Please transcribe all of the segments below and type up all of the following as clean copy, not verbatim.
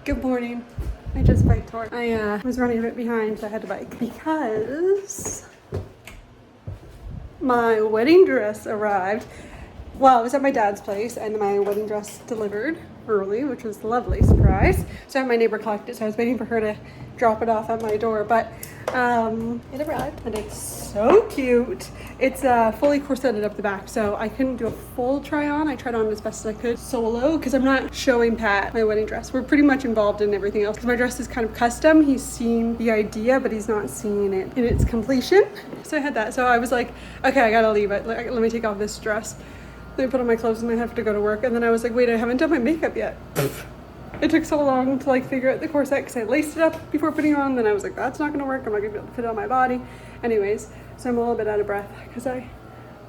Good morning. I just biked to work. I was running a bit behind, so I had to bike because my wedding dress arrived. Well, I was at my dad's place and my wedding dress delivered early, which was a lovely surprise. So I had my neighbor collect it, so I was waiting for her to drop it off at my door, but it arrived and it's so cute. It's fully corseted up the back, so I couldn't do a full try on. I tried on as best as I could solo because I'm not showing Pat my wedding dress. We're pretty much involved in everything else. My dress is kind of custom. He's seen the idea, but he's not seeing it in its completion. So I had that. So I was like, okay, I gotta leave it. Let me take off this dress. Then I put on my clothes and I have to go to work. And then I was like, wait, I haven't done my makeup yet. It took so long to figure out the corset because I laced it up before putting it on. Then I was like, that's not gonna work. I'm not gonna be able to fit it on my body. Anyways, so I'm a little bit out of breath because I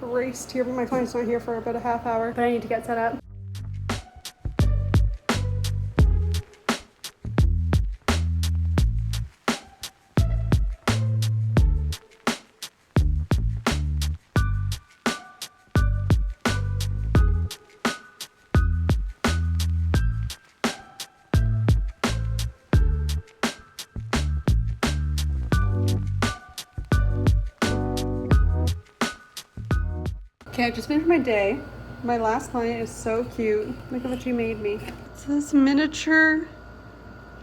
raced here, but my client's not here for about a half hour, but I need to get set up. Okay, I just finished my day. My last client is so cute. Look at what she made me. It's this miniature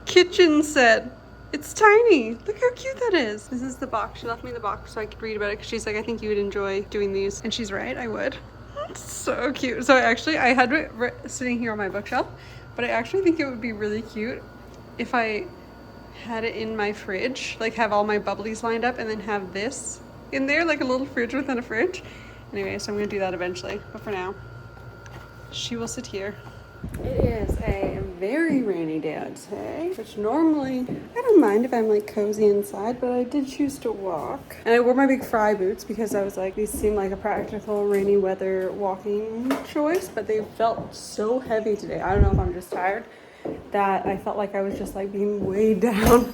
kitchen set. It's tiny. Look how cute that is. This is the box. She left me the box so I could read about it because she's like, I think you would enjoy doing these. And she's right, I would. It's so cute. So I had it sitting here on my bookshelf, but I actually think it would be really cute if I had it in my fridge, like have all my bubblies lined up and then have this in there, like a little fridge within a fridge. Anyway, so I'm gonna do that eventually, but for now, she will sit here. It is a very rainy day out today, which normally, I don't mind if I'm cozy inside, but I did choose to walk. And I wore my big Fry boots because I was like, these seem like a practical rainy weather walking choice, but they felt so heavy today. I don't know if I'm just tired, that I felt like I was just being weighed down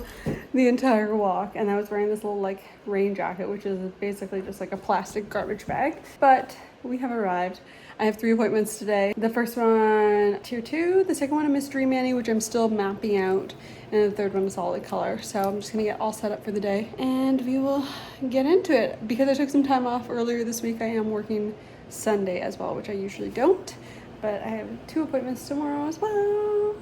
the entire walk. And I was wearing this little rain jacket, which is basically just a plastic garbage bag. But we have arrived. I have 3 appointments today. The first one, tier 2, the second one a mystery mani, which I'm still mapping out, and the third one a solid color. So I'm just gonna get all set up for the day and we will get into it. Because I took some time off earlier this week, I am working Sunday as well, which I usually don't, but I have 2 appointments tomorrow as well.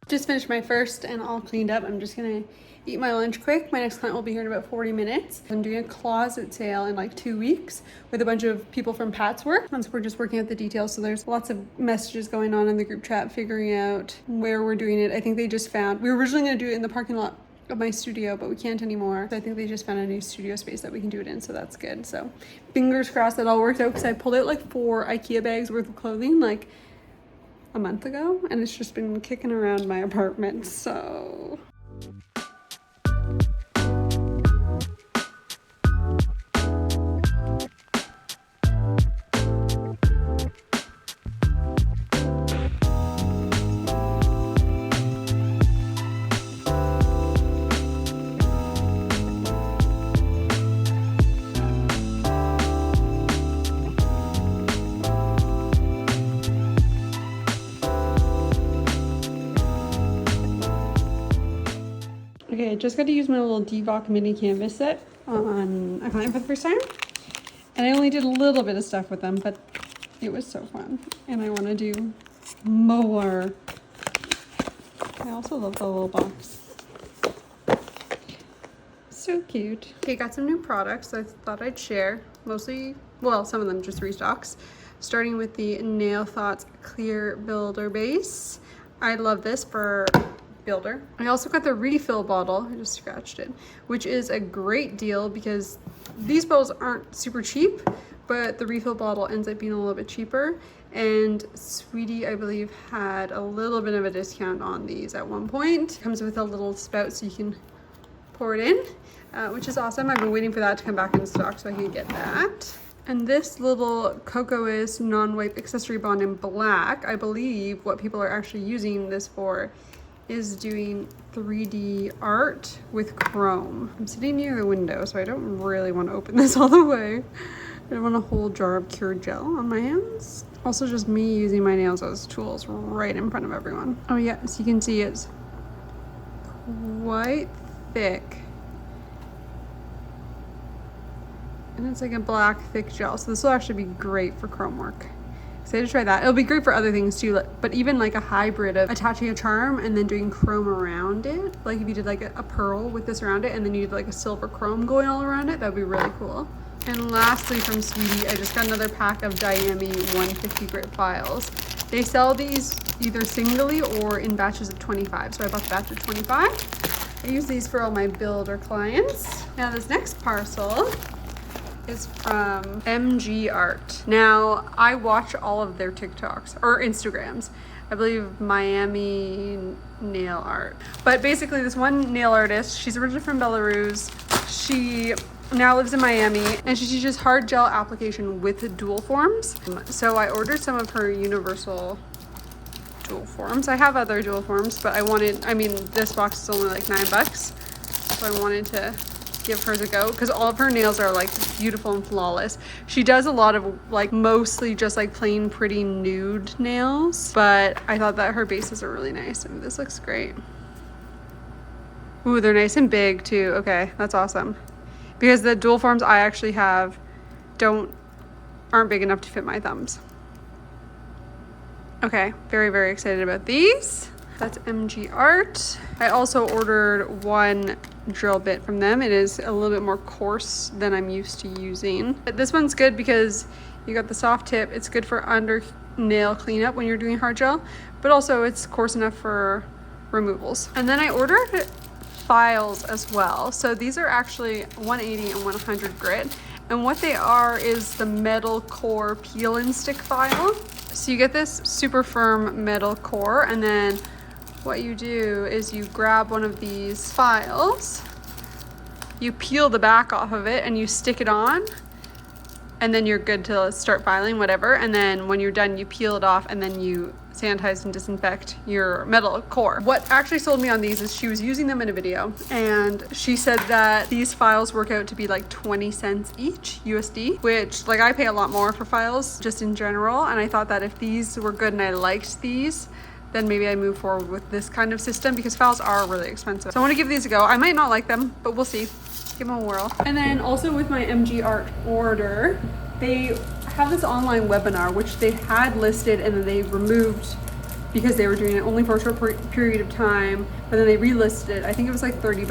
Just finished my first and all cleaned up. I'm just gonna eat my lunch quick. My next client will be here in about 40 minutes. I'm doing a closet sale in 2 weeks with a bunch of people from Pat's work. And so we're just working out the details. So there's lots of messages going on in the group chat, figuring out where we're doing it. I think they just found, we were originally gonna do it in the parking lot of my studio, but we can't anymore. So I think they just found a new studio space that we can do it in, so that's good. So fingers crossed that all worked out, because I pulled out 4 IKEA bags worth of clothing a month ago, and it's just been kicking around my apartment, so. Okay, I just got to use my little Divock mini canvas set on a client for the first time. And I only did a little bit of stuff with them, but it was so fun. And I want to do more. I also love the little box. So cute. Okay, got some new products I thought I'd share. Mostly, well, some of them just restocks. Starting with the Nail Thoughts Clear Builder Base. I love this for builder. I also got the refill bottle, I just scratched it, which is a great deal because these bottles aren't super cheap, but the refill bottle ends up being a little bit cheaper. And Sweetie, I believe, had a little bit of a discount on these at one point. Comes with a little spout so you can pour it in, which is awesome. I've been waiting for that to come back in stock so I can get that. And this little Cocois non-wipe accessory bond in black, I believe what people are actually using this for is doing 3D art with chrome. I'm sitting near the window, so I don't really want to open this all the way. I don't want a whole jar of cured gel on my hands. Also just me using my nails as tools right in front of everyone. Oh yeah, so you can see it's quite thick. And it's like a black thick gel. So this will actually be great for chrome work. Excited to try that. It'll be great for other things too, but even like a hybrid of attaching a charm and then doing chrome around it. Like if you did like a pearl with this around it and then you did like a silver chrome going all around it, that'd be really cool. And lastly from Sweetie, I just got another pack of Diami 150 grit files. They sell these either singly or in batches of 25. So I bought the batch of 25. I use these for all my builder clients. Now this next parcel is from MG Art. Now, I watch all of their TikToks or Instagrams. I believe Miami Nail Art. But basically this one nail artist, she's originally from Belarus. She now lives in Miami and she teaches hard gel application with dual forms. So I ordered some of her universal dual forms. I have other dual forms, but this box is only like $9. So I wanted to give hers a go because all of her nails are like beautiful and flawless. She does a lot of like mostly just like plain pretty nude nails, but I thought that her bases are really nice. I mean, this looks great. Ooh, they're nice and big too. Okay, that's awesome. Because the dual forms I actually have aren't big enough to fit my thumbs. Okay, very, very excited about these. That's MG Art. I also ordered one drill bit from them. It is a little bit more coarse than I'm used to using. But this one's good because you got the soft tip. It's good for under nail cleanup when you're doing hard gel, but also it's coarse enough for removals. And then I ordered files as well. So these are actually 180 and 100 grit. And what they are is the metal core peel and stick file. So you get this super firm metal core, and then what you do is you grab one of these files, you peel the back off of it and you stick it on, and then you're good to start filing, whatever. And then when you're done, you peel it off and then you sanitize and disinfect your metal core. What actually sold me on these is she was using them in a video and she said that these files work out to be like 20 cents each USD, which like I pay a lot more for files just in general. And I thought that if these were good and I liked these, then maybe I move forward with this kind of system because files are really expensive. So I want to give these a go. I might not like them, but we'll see. Give them a whirl. And then also with my MG Art order, they have this online webinar, which they had listed and then they removed because they were doing it only for a short period of time, but then they relisted it. I think it was like $30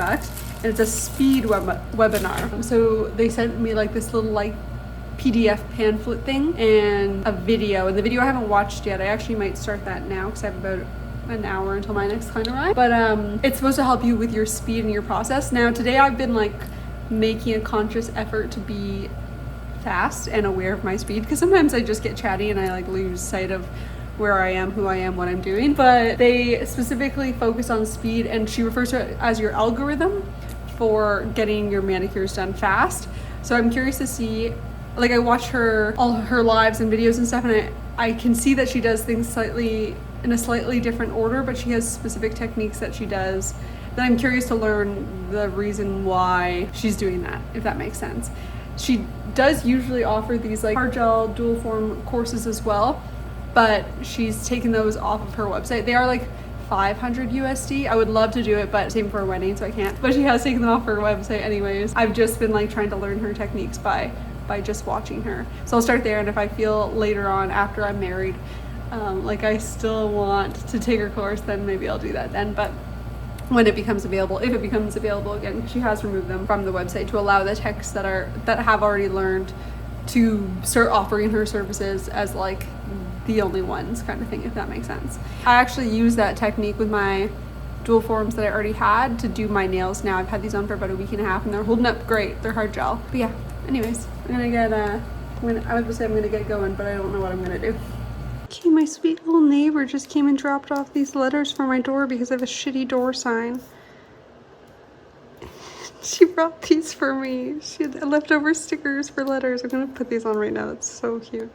and it's a speed webinar. So they sent me like this little like PDF pamphlet thing and a video, and the video I haven't watched yet. I actually might start that now because I have about an hour until my next client arrives. But it's supposed to help you with your speed and your process. Now today I've been like making a conscious effort to be fast and aware of my speed because sometimes I just get chatty and I like lose sight of where I am, who I am, what I'm doing. But they specifically focus on speed, and she refers to it as your algorithm for getting your manicures done fast. So I'm curious to see, like I watch all her lives and videos and stuff, and I can see that she does things in a slightly different order, but she has specific techniques that she does that I'm curious to learn the reason why she's doing that, if that makes sense. She does usually offer these like hard gel dual form courses as well, but she's taken those off of her website. They are like 500 USD. I would love to do it, but same for a wedding, so I can't. But she has taken them off her website anyways. I've just been like trying to learn her techniques by just watching her. So I'll start there, and if I feel later on after I'm married, like I still want to take her course, then maybe I'll do that then. But when it becomes available, if it becomes available again, she has removed them from the website to allow the techs that have already learned to start offering her services as like the only ones kind of thing, if that makes sense. I actually use that technique with my dual forms that I already had to do my nails now. I've had these on for about a week and a half and they're holding up great. They're hard gel. But yeah, anyways, I was gonna say I'm gonna get going, but I don't know what I'm gonna do. Okay, my sweet little neighbor just came and dropped off these letters for my door because I have a shitty door sign. She brought these for me. She had leftover stickers for letters. I'm gonna put these on right now. That's so cute.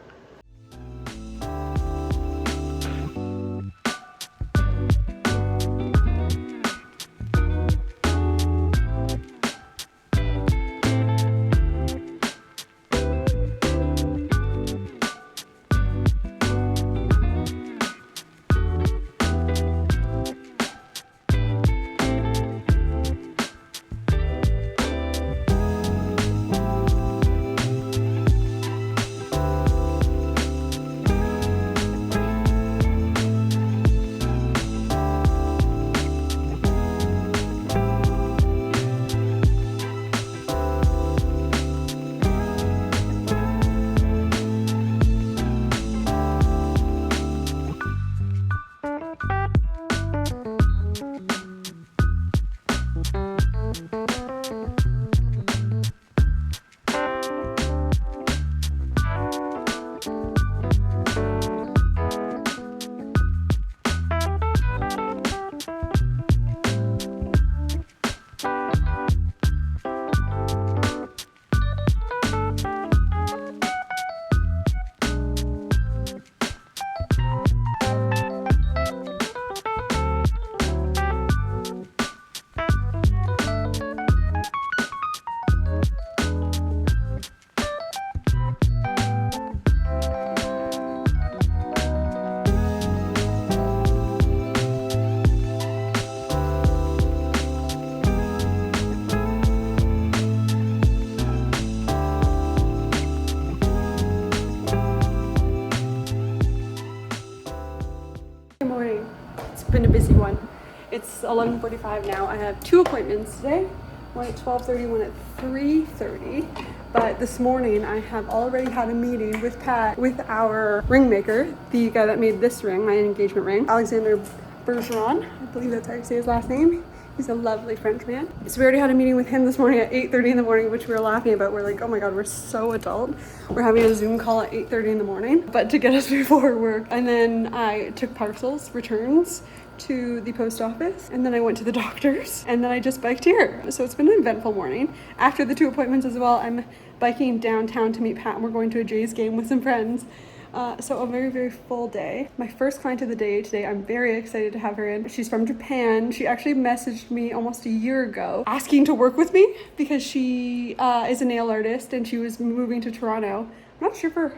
been a busy one. It's 11:45 now. I have 2 appointments today, one at 12:30, one at 3:30. But this morning I have already had a meeting with Pat, with our ring maker, the guy that made this ring, my engagement ring, Alexander Bergeron. I believe that's how you say his last name. He's a lovely French man. So we already had a meeting with him this morning at 8:30 in the morning, which we were laughing about. We're like, oh my God, we're so adult. We're having a Zoom call at 8:30 in the morning, but to get us before work. And then I took parcels, returns, to the post office, and then I went to the doctor's, and then I just biked here. So it's been an eventful morning. After the 2 appointments as well, I'm biking downtown to meet Pat, and we're going to a Jays game with some friends. So a very, very full day. My first client of the day today, I'm very excited to have her in. She's from Japan. She actually messaged me almost a year ago asking to work with me because she is a nail artist and she was moving to Toronto. I'm not sure for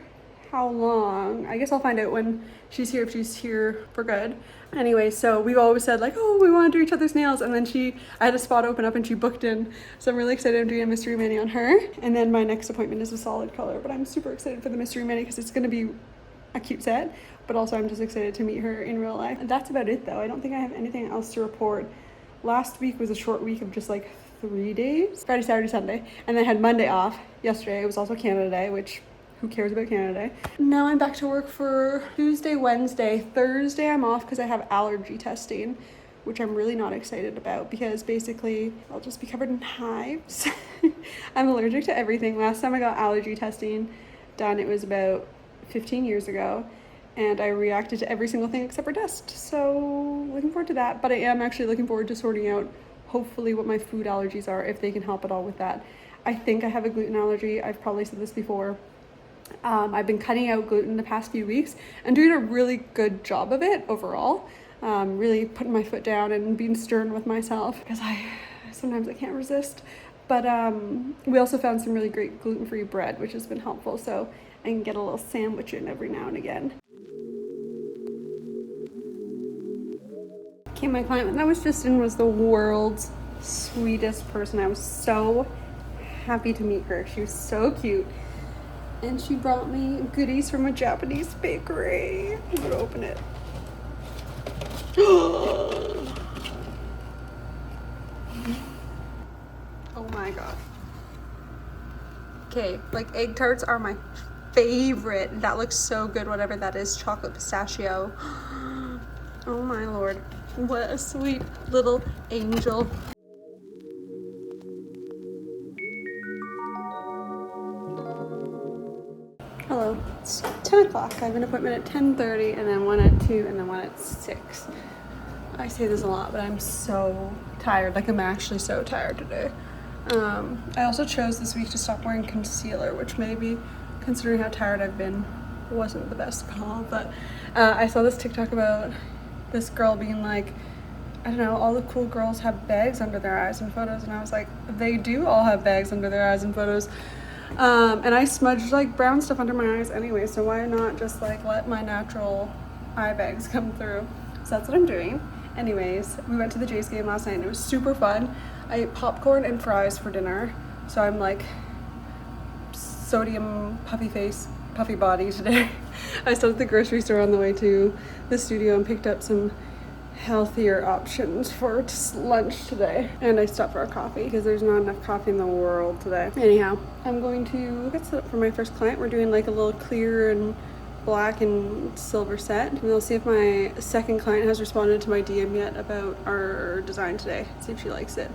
how long. I guess I'll find out when she's here, if she's here for good. Anyway, so we've always said like, oh, we want to do each other's nails, and then I had a spot open up and she booked in, so I'm really excited. I'm doing a mystery mani on her, and then my next appointment is a solid color, but I'm super excited for the mystery mani because it's going to be a cute set, but also I'm just excited to meet her in real life. And that's about it though. I don't think I have anything else to report. Last week was a short week of just like 3 days, Friday, Saturday, Sunday, and then I had Monday off. Yesterday it was also Canada Day, which who cares about Canada Day? Now I'm back to work for Tuesday, Wednesday. Thursday I'm off because I have allergy testing, which I'm really not excited about because basically I'll just be covered in hives. I'm allergic to everything. Last time I got allergy testing done, it was about 15 years ago, and I reacted to every single thing except for dust. So looking forward to that, but I am actually looking forward to sorting out hopefully what my food allergies are, if they can help at all with that. I think I have a gluten allergy. I've probably said this before. I've been cutting out gluten the past few weeks and doing a really good job of it overall. Really putting my foot down and being stern with myself because sometimes I can't resist. But we also found some really great gluten-free bread, which has been helpful. So I can get a little sandwich in every now and again. Okay, my client that I was just in was the world's sweetest person. I was so happy to meet her. She was so cute. And she brought me goodies from a Japanese bakery. I'm gonna open it. Oh my God. Okay, like egg tarts are my favorite. That looks so good, whatever that is. Chocolate pistachio. Oh my Lord. What a sweet little angel. Hello, it's 10 o'clock. I have an appointment at 10:30 and then one at 2 and then one at 6. I say this a lot, but I'm so tired. Like I'm actually so tired today. I also chose this week to stop wearing concealer, which maybe, considering how tired I've been, wasn't the best call. But I saw this TikTok about this girl being like, I don't know, all the cool girls have bags under their eyes in photos, and I was like, they do all have bags under their eyes in photos. And I smudged like brown stuff under my eyes anyway, so why not just like let my natural eye bags come through? So that's what I'm doing. Anyways, we went to the Jays game last night and it was super fun. I ate popcorn and fries for dinner, so I'm like sodium puffy face, puffy body today. I stopped at the grocery store on the way to the studio and picked up some healthier options for lunch today, and I stopped for a coffee because there's not enough coffee in the world today. Anyhow, I'm going to get set up for my first client. We're doing like a little clear and black and silver set, and we'll see if my second client has responded to my DM yet about our design today, see if she likes it.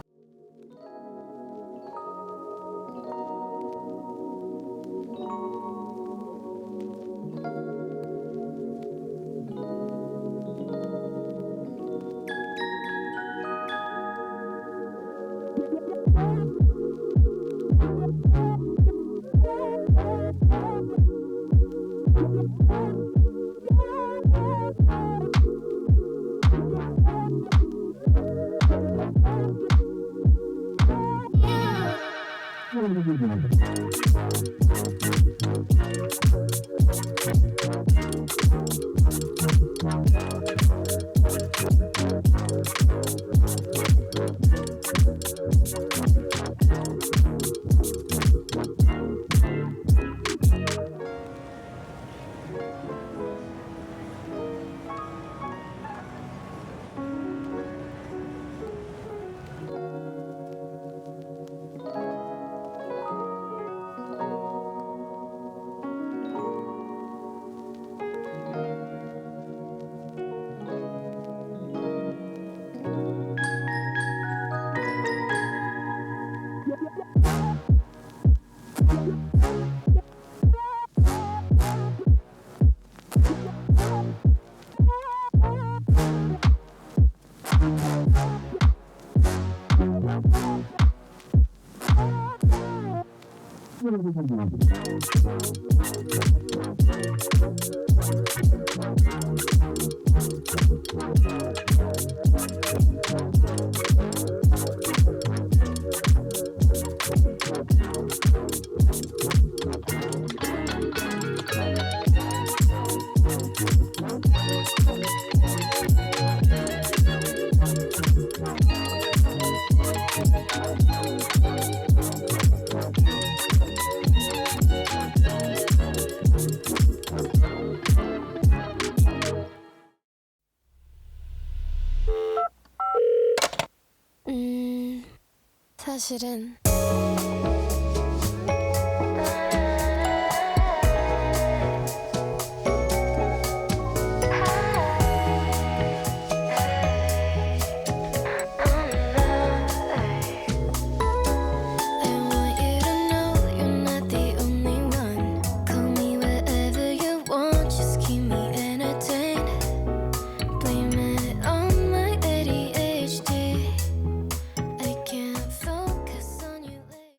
사실은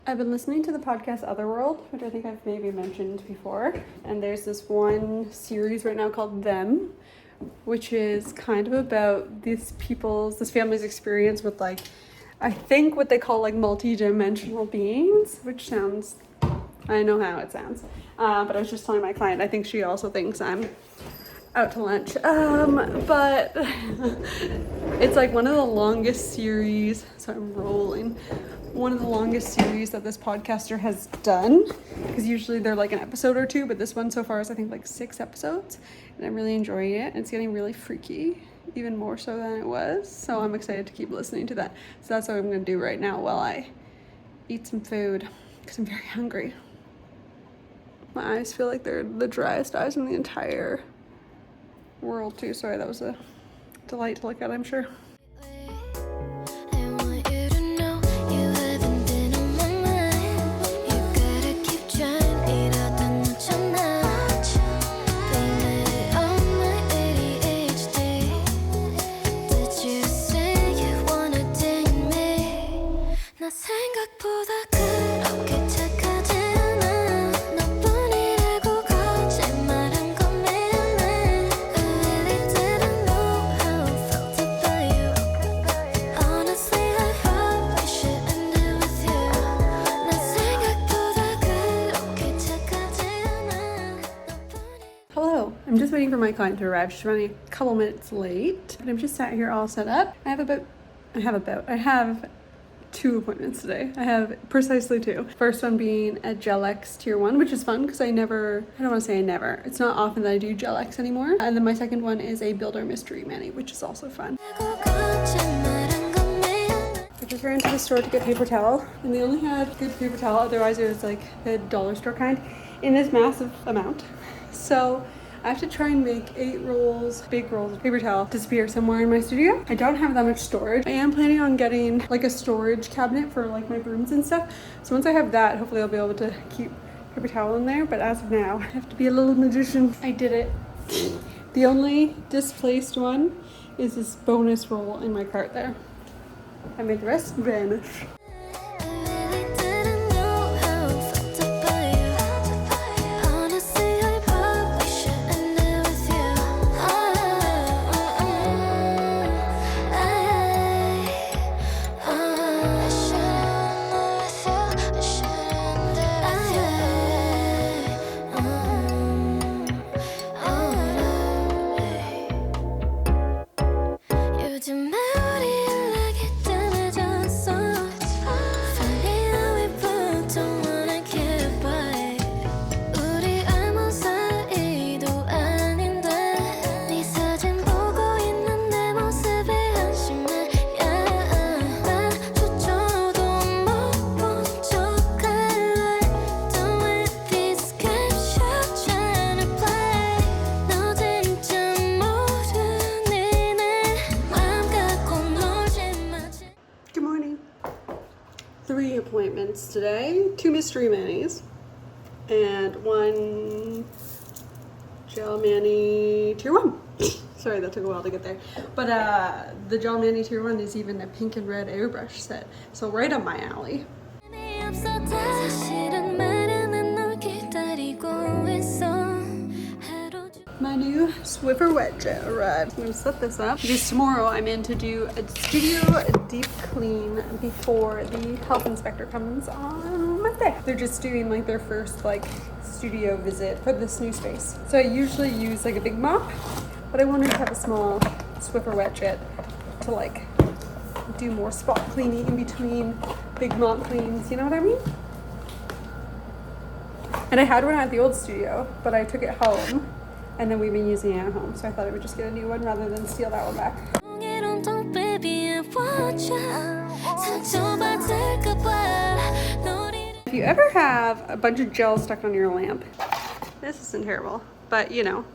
I've been listening to the podcast Otherworld, which I think I've maybe mentioned before, and there's this one series right now called Them, which is kind of about this family's experience with, like, I think what they call like multi-dimensional beings, which sounds, I know how it sounds, but I was just telling my client, I think she also thinks I'm out to lunch, but it's like one of the longest series, so I'm rolling, one of the longest series that this podcaster has done, because usually they're like an episode or two, but this one so far is I think like 6 episodes, and I'm really enjoying it. It's getting really freaky, even more so than it was, so I'm excited to keep listening to that. So that's what I'm going to do right now while I eat some food, because I'm very hungry. My eyes feel like they're the driest eyes in the entire world too. Sorry, that was a delight to look at, I'm sure. I'm just waiting for my client to arrive. She's running a couple minutes late, but I'm just sat here all set up. I have 2 appointments today. I have precisely 2. First one being a Gel X Tier 1, which is fun because I don't want to say I never. It's not often that I do Gel X anymore. And then my second one is a Builder Mystery Mani, which is also fun. I just ran to the store to get paper towel, and they only had good paper towel. Otherwise it was like the dollar store kind in this massive amount. So I have to try and make 8 rolls, big rolls of paper towel disappear somewhere in my studio. I don't have that much storage. I am planning on getting like a storage cabinet for like my brooms and stuff. So once I have that, hopefully I'll be able to keep paper towel in there. But as of now, I have to be a little magician. I did it. The only displaced one is this bonus roll in my cart there. I made the rest vanish. Appointments today, 2 mystery manis and 1 gel mani tier 1. Sorry, that took a while to get there, but the gel mani tier 1 is even a pink and red airbrush set, so right up my alley. My new Swiffer wet jet arrived. I'm gonna set this up because tomorrow I'm in to do a studio deep clean before the health inspector comes on Monday. They're just doing like their first like studio visit for this new space. So I usually use like a big mop, but I wanted to have a small Swiffer wet jet to like do more spot cleaning in between big mop cleans, you know what I mean? And I had one at the old studio, but I took it home and then we've been using it at home, so I thought I would just get a new one rather than steal that one back. If you ever have a bunch of gel stuck on your lamp, this isn't terrible, but you know,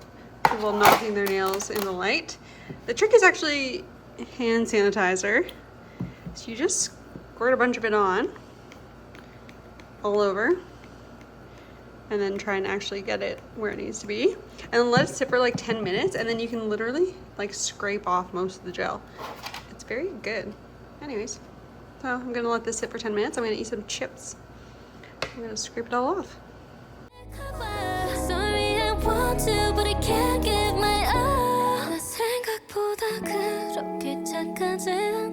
people knocking their nails in the light. The trick is actually hand sanitizer. So you just squirt a bunch of it on all over and then try and actually get it where it needs to be. And then let it sit for like 10 minutes and then you can literally like scrape off most of the gel. It's very good. Anyways, so I'm gonna let this sit for 10 minutes. I'm gonna eat some chips. I'm gonna scrape it all off. Sorry, I want to, but I can't give my all. 생각보다 그렇게 착하지